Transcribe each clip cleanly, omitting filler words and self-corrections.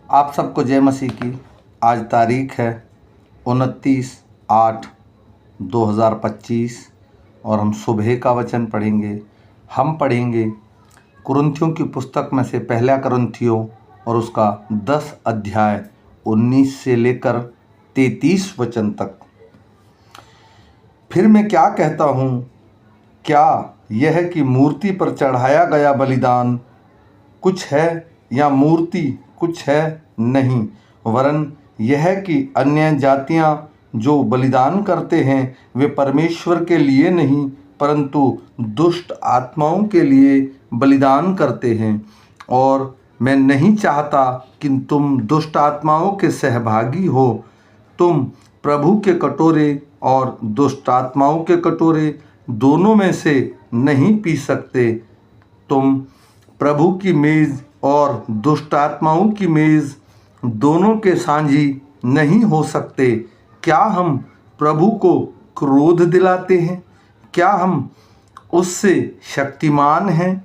आप सबको जय मसीह की। आज तारीख है 29/8/2025 और हम सुबह का वचन पढ़ेंगे। हम पढ़ेंगे कुरिन्थियों की पुस्तक में से पहला कुरिन्थियों और उसका 10 अध्याय 19 से लेकर 33 वचन तक। फिर मैं क्या कहता हूँ, क्या यह कि मूर्ति पर चढ़ाया गया बलिदान कुछ है या मूर्ति कुछ है? नहीं, वरन यह कि अन्य जातियां जो बलिदान करते हैं वे परमेश्वर के लिए नहीं परंतु दुष्ट आत्माओं के लिए बलिदान करते हैं। और मैं नहीं चाहता कि तुम दुष्ट आत्माओं के सहभागी हो। तुम प्रभु के कटोरे और दुष्ट आत्माओं के कटोरे दोनों में से नहीं पी सकते। तुम प्रभु की मेज और दुष्ट आत्माओं की मेज दोनों के साझी नहीं हो सकते। क्या हम प्रभु को क्रोध दिलाते हैं? क्या हम उससे शक्तिमान हैं?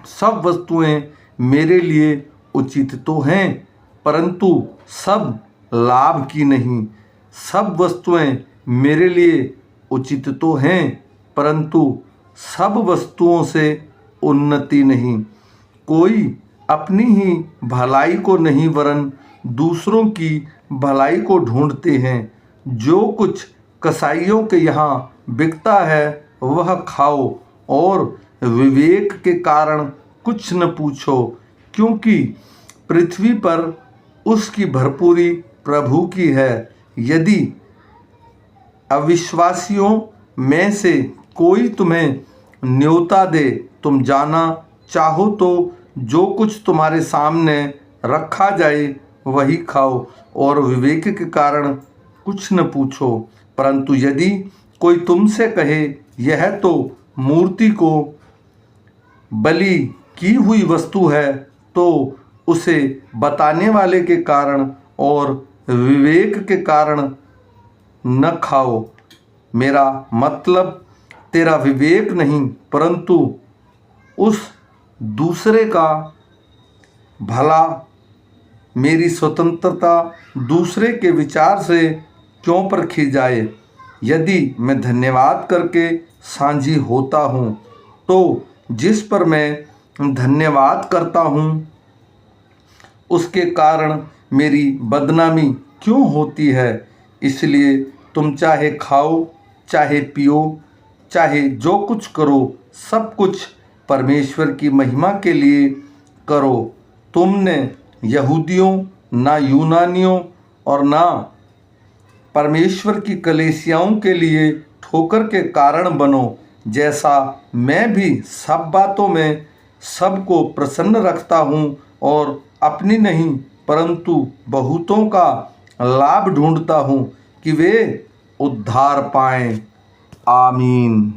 सब वस्तुएं मेरे लिए उचित तो हैं परंतु सब लाभ की नहीं। सब वस्तुएं मेरे लिए उचित तो हैं परंतु सब वस्तुओं से उन्नति नहीं। कोई अपनी ही भलाई को नहीं वरन दूसरों की भलाई को ढूंढते हैं। जो कुछ कसाईयों के यहाँ बिकता है वह खाओ और विवेक के कारण कुछ न पूछो, क्योंकि पृथ्वी पर उसकी भरपूरी प्रभु की है। यदि अविश्वासियों में से कोई तुम्हें न्योता दे, तुम जाना चाहो तो जो कुछ तुम्हारे सामने रखा जाए वही खाओ और विवेक के कारण कुछ न पूछो। परंतु यदि कोई तुमसे कहे यह तो मूर्ति को बलि की हुई वस्तु है, तो उसे बताने वाले के कारण और विवेक के कारण न खाओ। मेरा मतलब तेरा विवेक नहीं परंतु उस दूसरे का भला। मेरी स्वतंत्रता दूसरे के विचार से क्यों परखी जाए? यदि मैं धन्यवाद करके साझी होता हूँ तो जिस पर मैं धन्यवाद करता हूँ उसके कारण मेरी बदनामी क्यों होती है? इसलिए तुम चाहे खाओ चाहे पियो चाहे जो कुछ करो, सब कुछ परमेश्वर की महिमा के लिए करो। तुमने यहूदियों ना यूनानियों और ना परमेश्वर की कलीसियाओं के लिए ठोकर के कारण बनो, जैसा मैं भी सब बातों में सबको प्रसन्न रखता हूँ और अपनी नहीं परंतु बहुतों का लाभ ढूंढता हूँ कि वे उद्धार पाएं। आमीन।